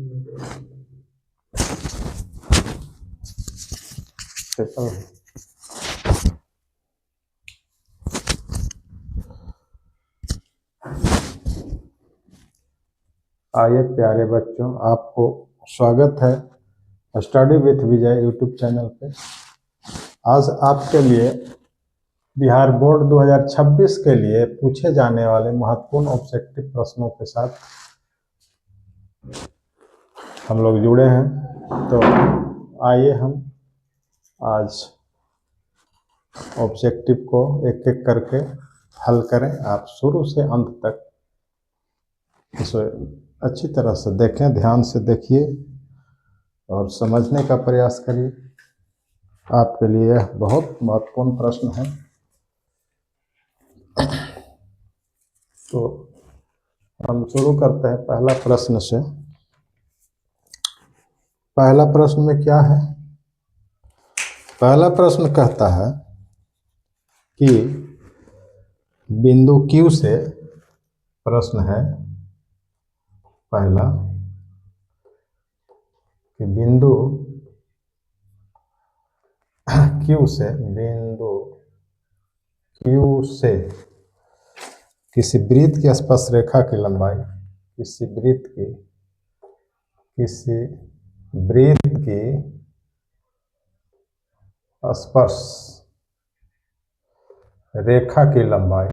आइए प्यारे बच्चों, आपको स्वागत है study with Vijay YouTube channel पे। आज आपके लिए बिहार बोर्ड 2026 के लिए पूछे जाने वाले महत्वपूर्ण ऑब्जेक्टिव प्रश्नों के साथ हम लोग जुड़े हैं। तो आइए हम आज ऑब्जेक्टिव को एक एक करके हल करें। आप शुरू से अंत तक इसे अच्छी तरह से देखें, ध्यान से देखिए और समझने का प्रयास करिए। आपके लिए यह बहुत महत्वपूर्ण प्रश्न है। तो हम शुरू करते हैं पहला प्रश्न से। पहला प्रश्न में क्या है? पहला प्रश्न कहता है कि बिंदु Q से, प्रश्न है पहला कि बिंदु Q से किसी वृत्त की स्पर्शरेखा की लंबाई, किसी वृत्त की स्पर्श रेखा की लंबाई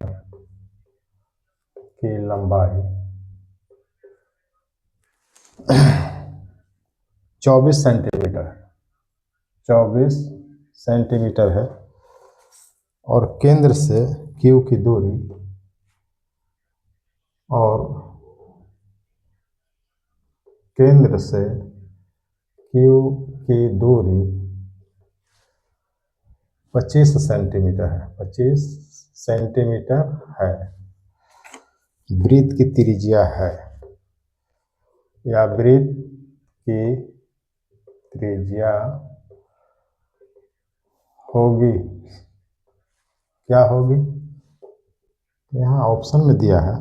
24 सेंटीमीटर है। 24 सेंटीमीटर है और केंद्र से Q की दूरी 25 सेंटीमीटर है। 25 सेंटीमीटर है। वृत्त की त्रिज्या है, या वृत्त की त्रिज्या होगी, क्या होगी? यहाँ ऑप्शन में दिया है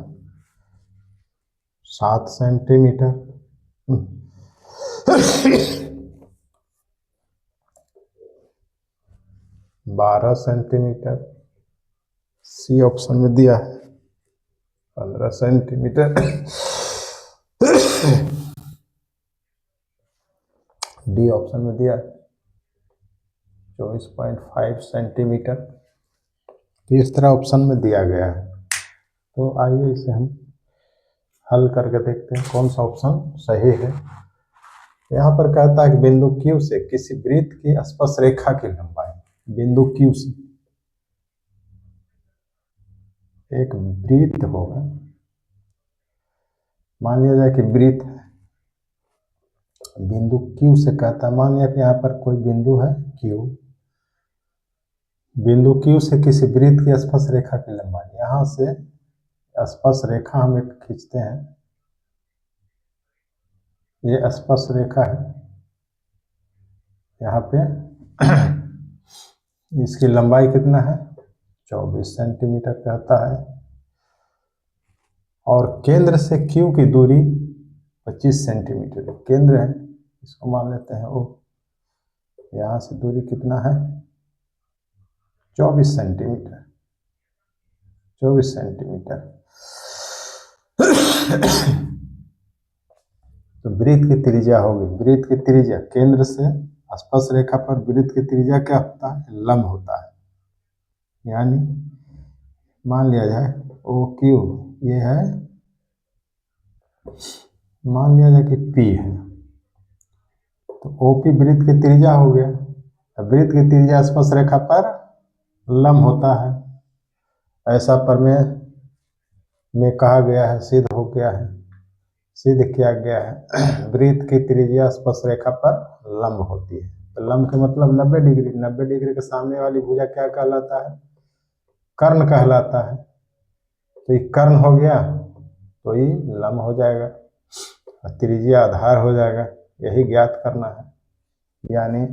7 सेंटीमीटर, 12 सेंटीमीटर, सी ऑप्शन में दिया है 15 सेंटीमीटर, डी ऑप्शन में दिया 24.5 सेंटीमीटर। तो इस तरह ऑप्शन में दिया गया है। तो आइए इसे हम हल करके देखते हैं कौन सा ऑप्शन सही है। यहाँ पर कहता है कि बिंदु Q से किसी वृत्त की स्पर्श रेखा की लंबाई, बिंदु Q से एक वृत्त होगा, मान लिया जाए कि वृत्त है, बिंदु Q से कहता है, मान लिया कि यहाँ पर कोई बिंदु है Q, बिंदु Q से किसी वृत्त की स्पर्श रेखा की लंबाई, यहाँ से स्पर्श रेखा हम एक खींचते हैं, ये स्पर्श रेखा है, यहाँ पे इसकी लंबाई कितना है? 24 सेंटीमीटर कहता है। और केंद्र से Q की दूरी 25 सेंटीमीटर केंद्र है, इसको मान लेते हैं O। यहाँ से दूरी कितना है? 24 सेंटीमीटर। 24 सेंटीमीटर। तो वृत्त की त्रिज्या होगी, वृत्त की त्रिज्या केंद्र से स्पर्श रेखा पर वृत्त की त्रिज्या क्या होता है? लंब होता है। यानी मान लिया जाए OQ ये है, मान लिया जाए कि P है, तो OP वृत्त की त्रिज्या हो गया। वृत्त की त्रिज्या स्पर्श रेखा पर लंब होता है, ऐसा प्रमेय में कहा गया है, सिद्ध हो गया है, सिद्ध किया गया है। वृत्त की त्रिज्या स्पर्श रेखा पर लंब होती है। तो लंब का मतलब 90 डिग्री। 90 डिग्री के सामने वाली भुजा क्या कहलाता है? कर्ण कहलाता है। तो ये कर्ण हो गया तो ये लंब हो जाएगा, त्रिज्या आधार हो जाएगा। यही ज्ञात करना है। यानी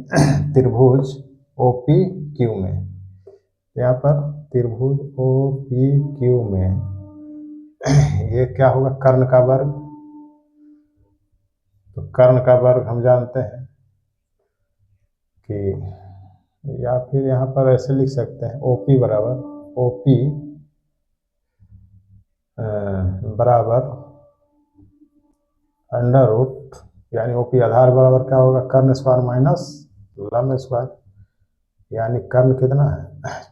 त्रिभुज OPQ में, यहाँ पर त्रिभुज OPQ में ये क्या होगा? कर्ण का वर्ग तो कर्ण का वर्ग हम जानते हैं कि, या फिर यहाँ पर ऐसे लिख सकते हैं OP बराबर OP बराबर अंडर रूट, यानी OP आधार बराबर क्या होगा, कर्ण स्क्वायर माइनस लंब स्क्वायर, यानी कर्ण कितना है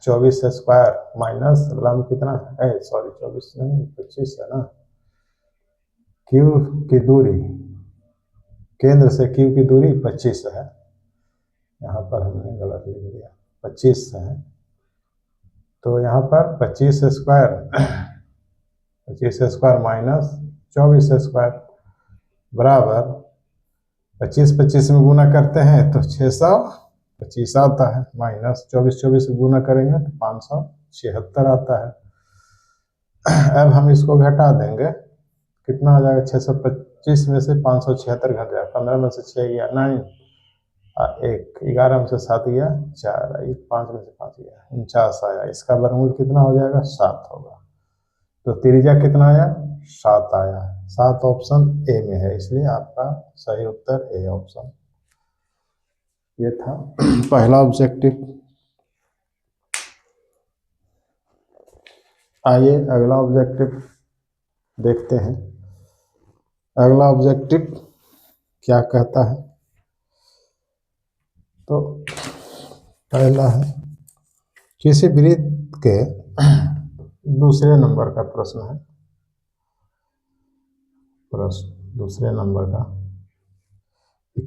24 स्क्वायर माइनस लंब कितना है, सॉरी 24 नहीं 25 है ना, Q की दूरी, केंद्र से Q की दूरी 25 है, यहाँ पर हमने गलत लिख दिया 25 है, तो यहाँ पर 25 स्क्वायर माइनस 24 स्क्वायर बराबर 25 में गुना करते हैं तो 625 आता है, माइनस 24 से गुना करेंगे तो 576 आता है। अब हम इसको घटा देंगे, कितना आ जाएगा, 625 में से 576 घट जाएगा, 15 में से 6 गया 9, 1 11 में से 7 गया 4, 5 में से 5 गया 49 आया, इसका वर्गमूल कितना हो जाएगा 7 होगा। तो त्रिज्या कितना आया 7 आया, 7 ऑप्शन ए में है, इसलिए आपका सही उत्तर ए ऑप्शन। ये था पहला ऑब्जेक्टिव। आइए अगला ऑब्जेक्टिव देखते हैं। अगला ऑब्जेक्टिव क्या कहता है, तो पहला है किसी वृत्त के दूसरे नंबर का प्रश्न है, प्रश्न दूसरे नंबर का,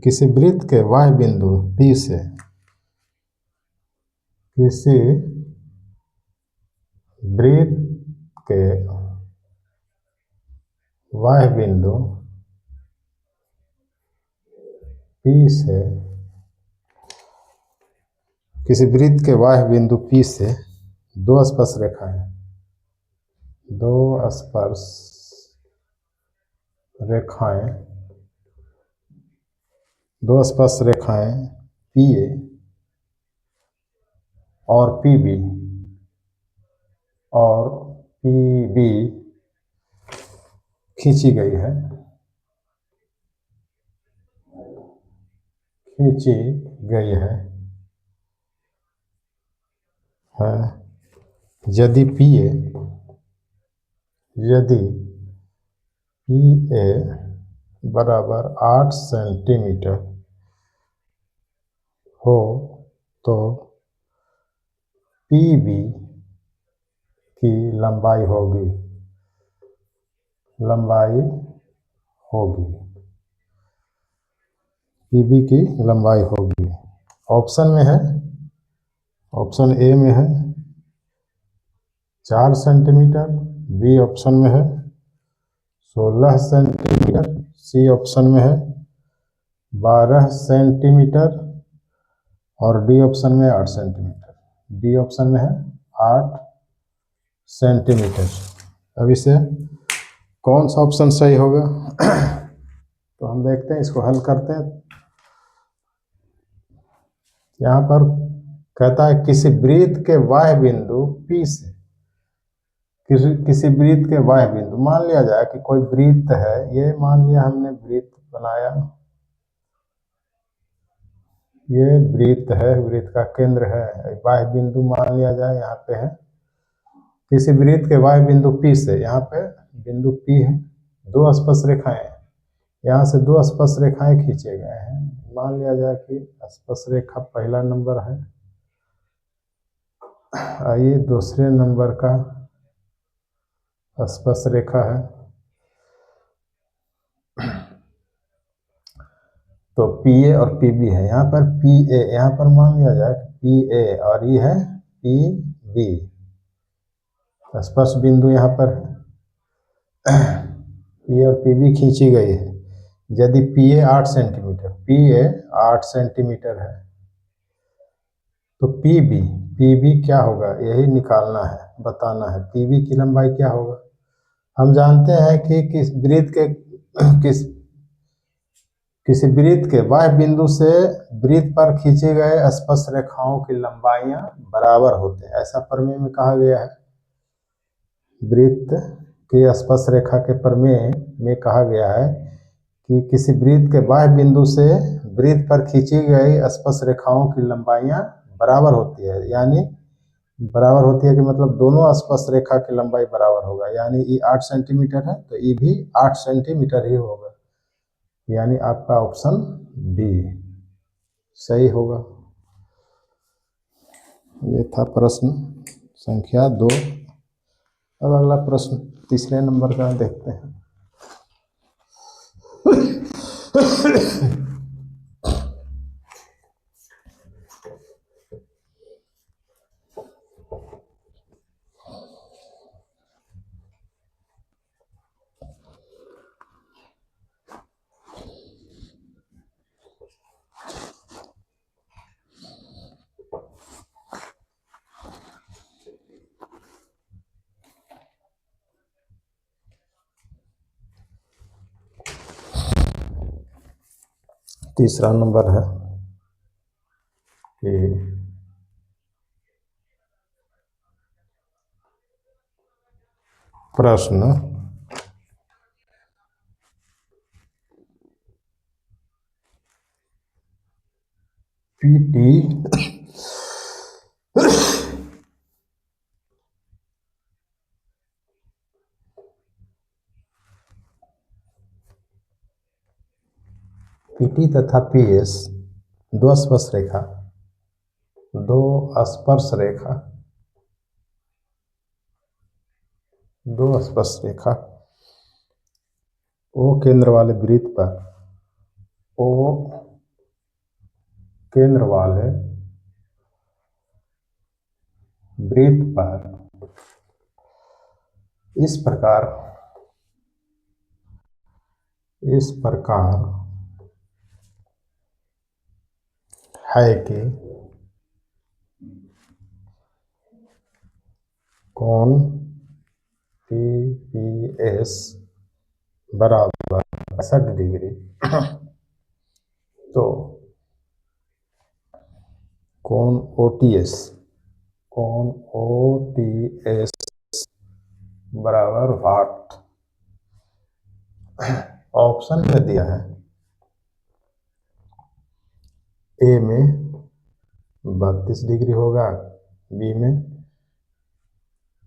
किसी वृत्त के y बिंदु P से किसी वृत्त के y बिंदु P से किसी वृत्त के y बिंदु P से दो स्पर्श रेखाएं, दो स्पर्श रेखाएं, दो स्पर्श रेखाएं PA और PB खींची गई है, खींची गई है, यदि PA बराबर 8 सेंटीमीटर हो तो PB की लंबाई होगी, PB की लंबाई होगी। ऑप्शन में है, ऑप्शन ए में है 4 सेंटीमीटर, बी ऑप्शन में है 16 सेंटीमीटर, सी ऑप्शन में है 12 सेंटीमीटर और डी ऑप्शन में 8 सेंटीमीटर। डी ऑप्शन में है 8 सेंटीमीटर। अब इसे कौन सा ऑप्शन सही होगा तो हम देखते हैं, इसको हल करते हैं। यहाँ पर कहता है किसी वृत्त के y बिंदु P से किसी वृत्त के y बिंदु, मान लिया जाए कि कोई वृत्त है, ये मान लिया हमने वृत्त बनाया, ये वृत्त है, वृत्त का केंद्र है, y बिंदु मान लिया जाए यहाँ पे है, किसी वृत्त के y बिंदु P से, यहाँ पे बिंदु P है, दो स्पर्श रेखाएं, यहाँ से दो स्पर्श रेखाएं खींचे गए हैं। मान लिया जाए कि स्पर्श रेखा पहला नंबर है, आइए दूसरे नंबर का स्पर्श रेखा है, तो PA और PB है। यहाँ पर PA, यहाँ पर मान लिया जाए कि PA और ये है PB, स्पर्श बिंदु यहाँ पर PA और PB खींची गई है। यदि PA 8 सेंटीमीटर, PA 8 सेंटीमीटर है तो PB क्या होगा, यही निकालना है, बताना है PB की लंबाई क्या होगा। हम जानते हैं कि किसी वृत्त के y बिंदु से वृत्त पर खींचे गए स्पर्श रेखाओं की लंबाइयां बराबर होते हैं, ऐसा प्रमेय में कहा गया है। वृत्त के स्पर्श रेखा के प्रमेय में कहा गया है कि किसी वृत्त के बाह्य बिंदु से वृत्त पर खींची गई स्पर्श रेखाओं की लंबाइयां बराबर होती है। यानी बराबर होती है कि मतलब दोनों स्पर्श रेखा की लंबाई बराबर होगा। यानी ये 8 सेंटीमीटर है तो ये भी 8 सेंटीमीटर ही होगा। यानी आपका ऑप्शन डी सही होगा। ये था प्रश्न संख्या 2। अब अगला प्रश्न तीसरे नंबर का देखते हैं। तीसरा नंबर है कि प्रश्न पीटी पीटी तथा पीएस दो स्पर्श रेखा ओ केंद्र वाले वृत्त पर इस प्रकार है कि कोण PPS बराबर 65 डिग्री तो कोण OTS बराबर वाट। ऑप्शन में दिया है ए में 32 डिग्री होगा, बी में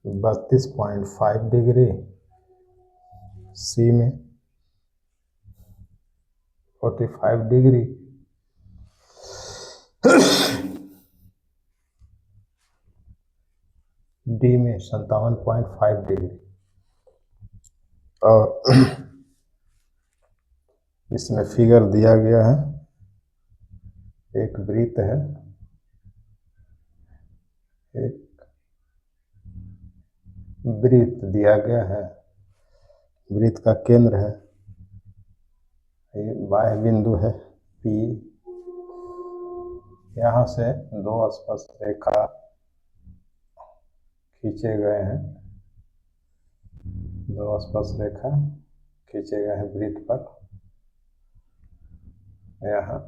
32.5 डिग्री, सी में 45 डिग्री, डी में 57.5 डिग्री। और इसमें फिगर दिया गया है, एक वृत्त है, एक वृत्त दिया गया है, वृत्त का केंद्र है, ये बाह्य बिंदु है P, यहाँ से दो स्पर्श रेखा खींचे गए हैं, वृत्त पर। यहाँ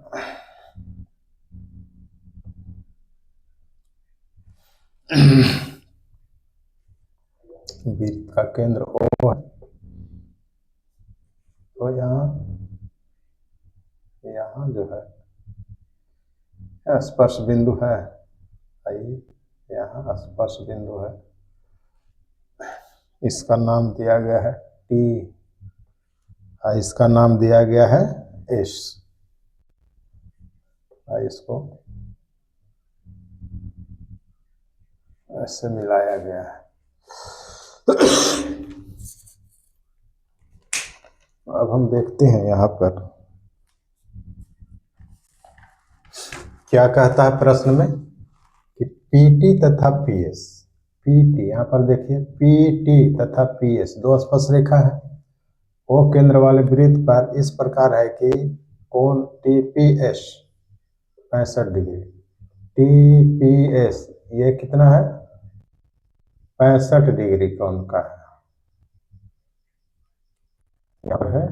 वृत्त का केंद्र O है, तो यहाँ जो है स्पर्श बिंदु है, यहाँ स्पर्श बिंदु है, इसका नाम दिया गया है T, इसका नाम दिया गया है S। इसको ऐसे मिलाया गया है। अब हम देखते हैं यहाँ पर क्या कहता है प्रश्न में कि PT तथा PS, PT यहाँ पर देखिए PT तथा PS दो स्पर्श रेखा है, O केंद्र वाले वृत्त पर इस प्रकार है कि कोण TPS 65 डिग्री, TPS ये कितना है 65 डिग्री कोण का है, यहाँ पर है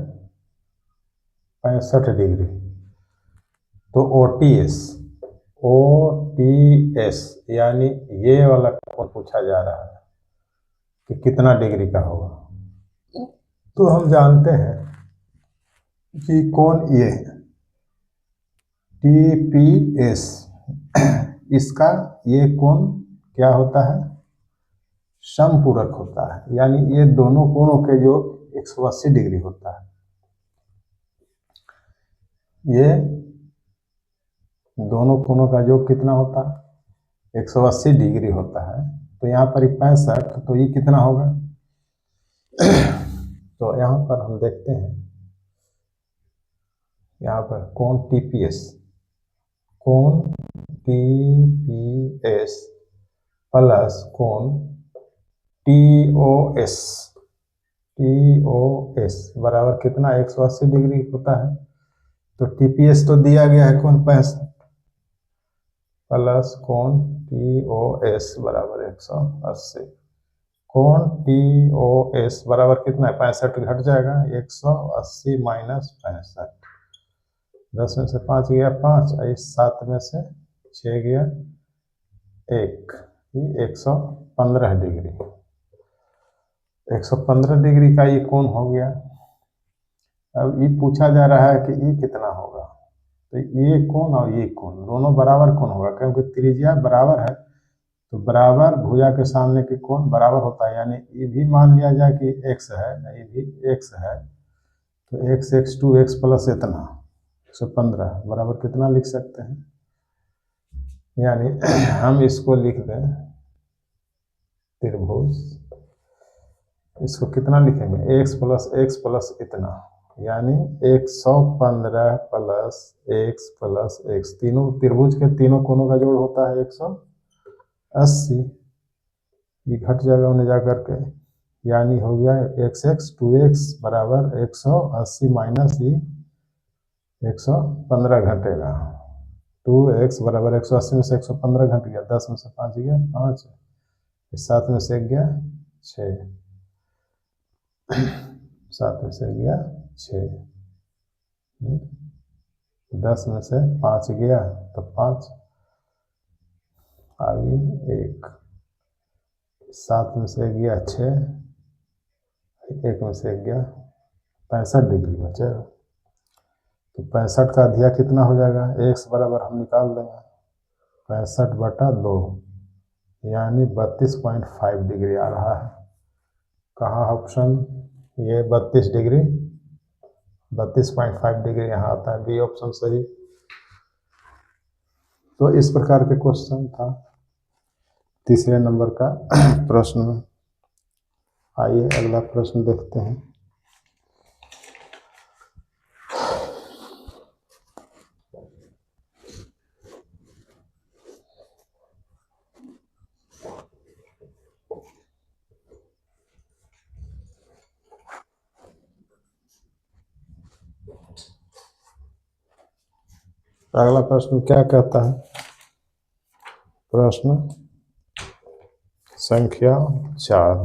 65 डिग्री। तो OTS यानी ये वाला कोण पूछा जा रहा है कि कितना डिग्री का होगा। तो हम जानते हैं कि कोण ये TPS इसका ये कोण क्या होता है, समपूरक होता है, यानी ये दोनों कोणों के जो 180 डिग्री होता है, ये दोनों कोणों का योग कितना होता है, 180 डिग्री होता है। तो यहाँ पर 65, तो ये कितना होगा तो यहाँ पर हम देखते हैं, यहाँ पर कोण TPS प्लस कोण TOS बराबर कितना, 180 डिग्री होता है। तो TPS तो दिया गया है कोण 65 प्लस कोण TOS बराबर 180। कोण TOS बराबर कितना है, 65 घट जाएगा, 180 माइनस 65, 10 में से 5 गया 5, 7 में से 6 गया 1, 115 डिग्री। 115 डिग्री का ये कोण हो गया। अब ये पूछा जा रहा है कि ये कितना होगा, तो ये कोण और ये कोण दोनों बराबर कोण होगा, क्योंकि त्रिज्या बराबर है, तो बराबर भुजा के सामने के कोण बराबर होता है। यानी ये भी मान लिया जाए कि x है, ये भी x है, तो x 2x प्लस इतना 115 बराबर कितना लिख सकते हैं, यानी हम इसको लिख दें त्रिभुज, इसको कितना लिखेंगे, x प्लस इतना, यानी 115 प्लस x, तीनों त्रिभुज के तीनों कोणों का जोड़ होता है 180। ये घट जाएगा उन्हें जा करके, यानी हो गया x 2x बराबर 180 माइनस ही 115 घटेगा। 2x बराबर 180 में से 115 घट गया, 10 में से 5 गया 5, 7 में से 1 गया 6, 7 में से 1 गया 6, 10 में से 5 गया तो 5 आई 1, 7 में से 1 गया 6, 1 में से 1 गया 65 डिग्री बचेगा। तो 65 का अधिया कितना हो जाएगा, x बराबर हम निकाल देंगे 65/2, यानी 32.5 डिग्री आ रहा है। कहाँ ऑप्शन, ये 32 डिग्री, 32.5 डिग्री यहाँ आता है, बी ऑप्शन सही। तो इस प्रकार के क्वेश्चन था तीसरे नंबर का प्रश्न। आइए अगला प्रश्न देखते हैं। अगला प्रश्न क्या कहता है, प्रश्न संख्या 4।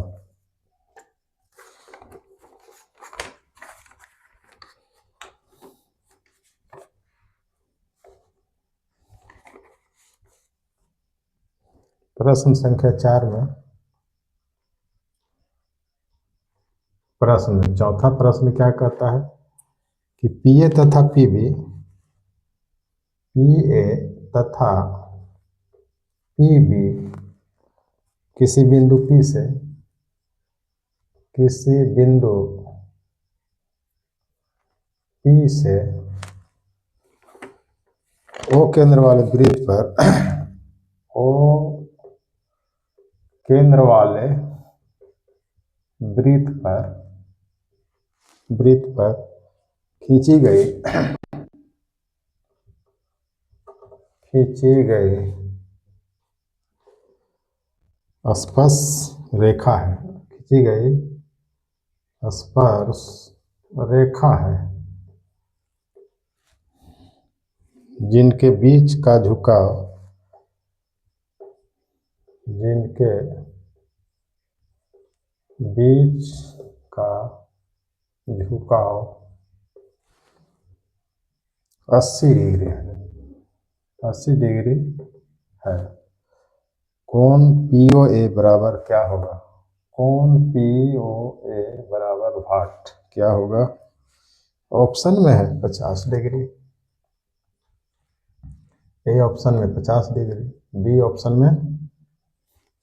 प्रश्न संख्या 4 में प्रश्न, चौथा प्रश्न क्या कहता है कि PA तथा PB, PA तथा PB किसी बिंदु P से, किसी बिंदु P से O केंद्र वाले वृत्त पर O केंद्र वाले वृत्त पर खींची गई स्पर्श रेखा है, खींची गई स्पर्श रेखा है, जिनके बीच का झुकाव, जिनके बीच का झुकाव 80 डिग्री है, 80 डिग्री है। कोण POA बराबर क्या होगा, कोण POA बराबर वाट क्या होगा, ऑप्शन में है 50 डिग्री, ए ऑप्शन में 50 डिग्री, बी ऑप्शन में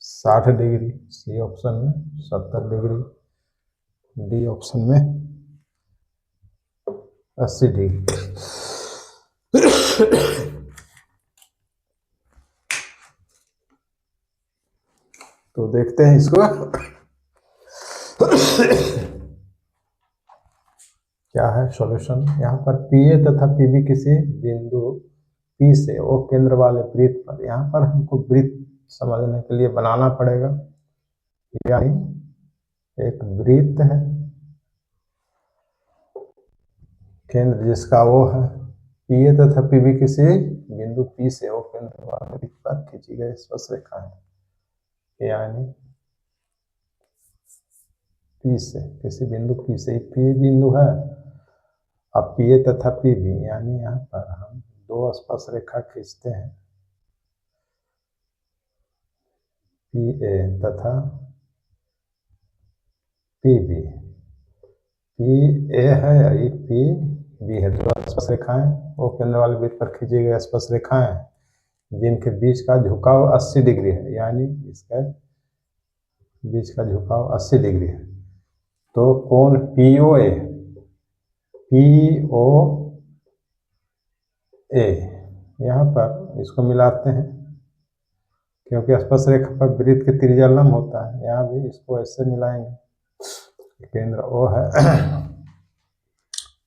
60 डिग्री, सी ऑप्शन में 70 डिग्री, डी ऑप्शन में 80 डिग्री। तो देखते हैं इसको क्या है सॉल्यूशन। यहाँ पर पी ए तथा पी बी किसी बिंदु पी से ओ केंद्र वाले वृत्त पर, यहाँ पर हमको वृत्त समझने के लिए बनाना पड़ेगा, यानी एक वृत्त है, केंद्र जिसका वो है पी ए तथा पी बी किसी बिंदु पी से ओ केंद्र वाले वृत्त पर खींची गई स्पर्शरेखा है, यानी पी से किसी बिंदु पी से, पी बिंदु है, अब पी ए तथा पी बी यानी यहाँ पर हम दो स्पर्शरेखा खींचते हैं, पी ए तथा पी बी, पी ए है ये पी बी है, दो स्पर्शरेखाएं वो केंद्र वाले वृत्त पर खींची गई स्पर्शरेखाएं जिनके बीच का झुकाव 80 डिग्री है, यानी इसका बीच का झुकाव 80 डिग्री है। तो कोण पी ओ ए यहाँ पर इसको मिलाते हैं, क्योंकि स्पर्शरेखा पर वृत्त की त्रिज्या लंब होता है, यहाँ भी इसको ऐसे मिलाएंगे, केंद्र ओ है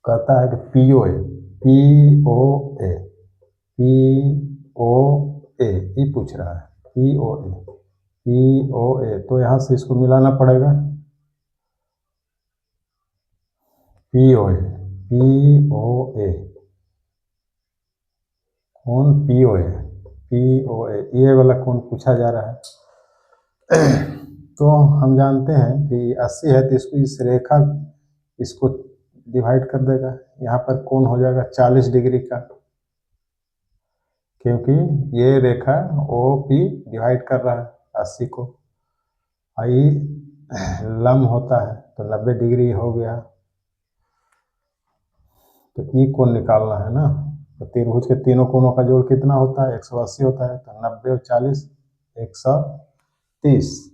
कहता है कि पी ओ ए ये पूछ रहा है पी ओ ए, तो यहाँ से इसको मिलाना पड़ेगा, पी ओ ए कौन पी ओ ए ये वाला कौन पूछा जा रहा है। तो हम जानते हैं कि 80 है तो इसको इस रेखा इसको डिवाइड कर देगा, यहाँ पर कोण हो जाएगा 40 डिग्री का, क्योंकि ये रेखा ओ पी डिवाइड कर रहा है 80 को, आई लंब होता है तो 90 डिग्री हो गया। तो ई कोण निकालना है ना, तो त्रिभुज के तीनों कोणों का जोड़ कितना होता है 180 होता है, तो 90 और 40 130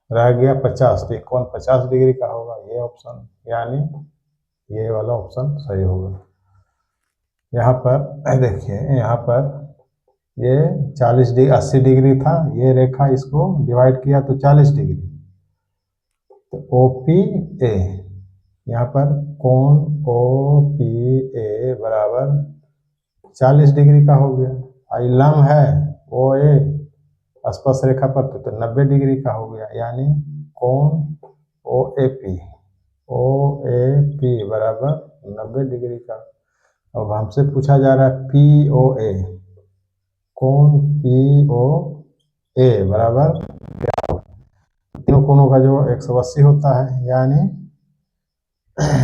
रह गया 50, तो कोण 50 डिग्री का होगा, ये ऑप्शन यानी ये वाला ऑप्शन सही होगा। यहाँ पर देखिए यहाँ पर ये 40 डिग्री 80 डिग्री था, ये रेखा इसको डिवाइड किया तो 40 डिग्री, तो ओ पी ए यहाँ पर कोण ओ पी ए बराबर 40 डिग्री का हो गया, आई लंब है ओ ए स्पर्शरेखा पर तो 90 डिग्री का हो गया, यानी कोण ओ ए पी बराबर 90 डिग्री का। अब हमसे पूछा जा रहा है पी ओ ए, कोण पी ओ ए बराबर क्या होगा, तीनों कोणों का जो 180 होता है, यानी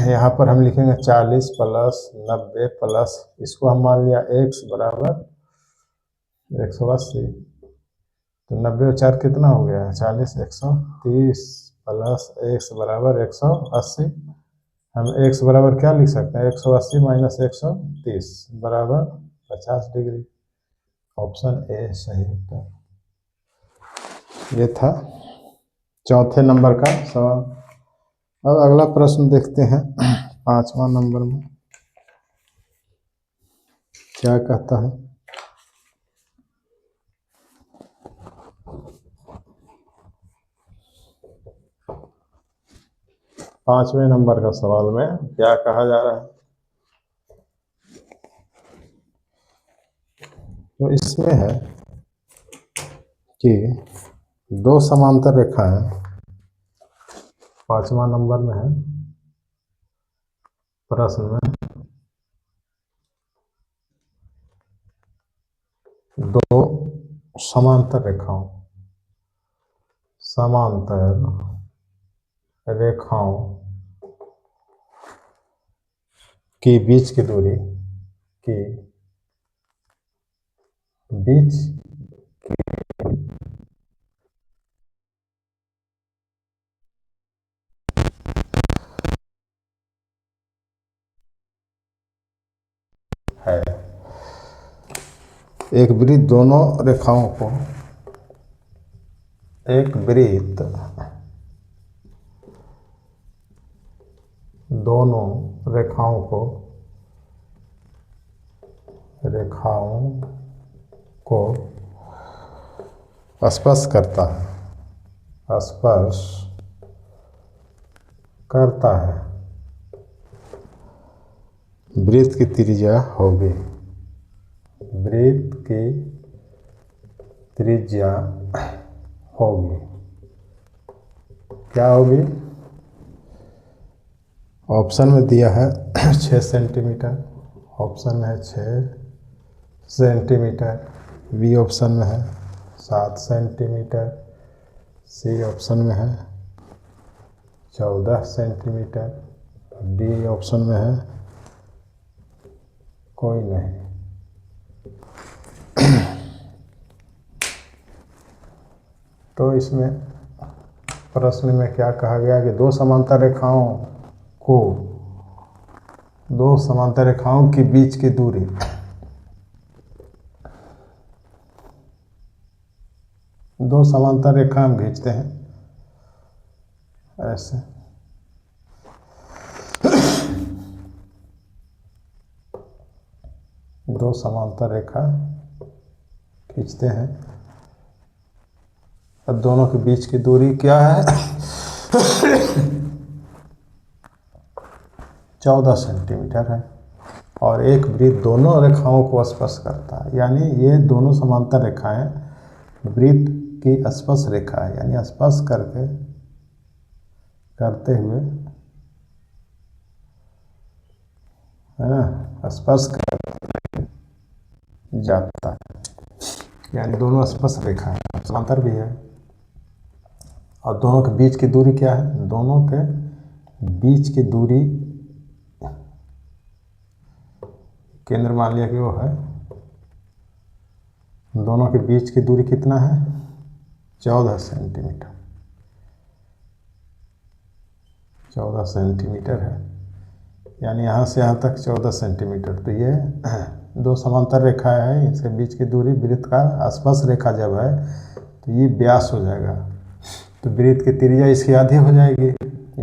यहाँ पर हम लिखेंगे 40 प्लस 90 प्लस इसको हम मान लिया x बराबर 180, तो 90 और 4 कितना हो गया 40, 130 प्लस x बराबर 180, हम x बराबर क्या लिख सकते हैं 180 माइनस 130 बराबर 50 डिग्री, ऑप्शन ए सही उत्तर। ये था चौथे नंबर का सवाल। अब अगला प्रश्न देखते हैं 5वां नंबर में क्या कहता है। पांचवें नंबर का सवाल में क्या कहा जा रहा है, तो इसमें है कि दो समांतर रेखाएं, 5वां नंबर में है प्रश्न में, दो समांतर रेखाओं के बीच की दूरी की एक वृत्त दोनों रेखाओं को, एक वृत्त दोनों रेखाओं को स्पर्श करता है, वृत्त की त्रिज्या होगी, क्या होगी? ऑप्शन में दिया है 6 सेंटीमीटर, ऑप्शन में है 6 सेंटीमीटर, बी ऑप्शन में है 7 सेंटीमीटर, सी ऑप्शन में है 14 सेंटीमीटर, डी ऑप्शन में है कोई नहीं। तो इसमें प्रश्न में क्या कहा गया कि दो समांतर रेखाओं के बीच की दूरी दो समांतर रेखा हम खींचते हैं ऐसे, दो समांतर रेखा खींचते हैं, अब दोनों के बीच की दूरी क्या है? 14 सेंटीमीटर है, और एक वृत्त दोनों रेखाओं को स्पर्श करता है, यानी ये दोनों समांतर रेखाएं वृत्त की स्पर्श रेखा है, यानी स्पर्श करते हुए, है ना, स्पर्श करते जाता है, यानी दोनों स्पर्श रेखा है, समांतर भी है। और दोनों के बीच की दूरी क्या है? दोनों के बीच की दूरी, केंद्र मान लिया कि वो है, दोनों के बीच की दूरी कितना है? 14 सेंटीमीटर, 14 सेंटीमीटर है, यानी यहाँ से यहाँ तक 14 सेंटीमीटर। तो ये दो समांतर रेखा है, इसके बीच की दूरी वृत्त का स्पर्श रेखा जब है तो ये व्यास हो जाएगा, तो वृत्त की त्रिज्या इसकी आधी हो जाएगी,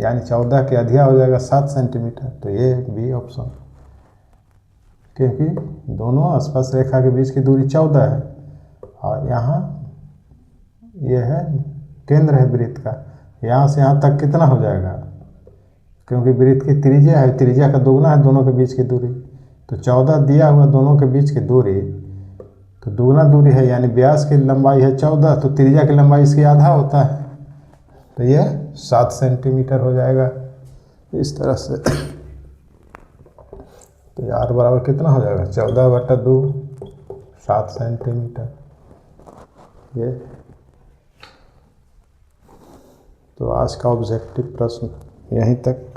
यानी 14 के आधिया हो जाएगा 7 सेंटीमीटर। तो ये बी ऑप्शन, क्योंकि दोनों स्पर्श रेखा के बीच की दूरी 14 है, और यहाँ ये है केंद्र है वृत्त का, यहाँ से यहाँ तक कितना हो जाएगा? क्योंकि वृत्त की त्रिज्या है, त्रिज्या का दोगुना है दोनों के बीच की दूरी, तो 14 दिया हुआ दोनों के बीच की दूरी, तो दोगुना दूरी है, यानी व्यास की लंबाई है 14, तो त्रिज्या की लंबाई इसकी आधा होता है, तो ये 7 सेंटीमीटर हो जाएगा इस तरह से। तो ये R बराबर कितना हो जाएगा? 14/2, 7 सेंटीमीटर। ये तो आज का ऑब्जेक्टिव प्रश्न यहीं तक।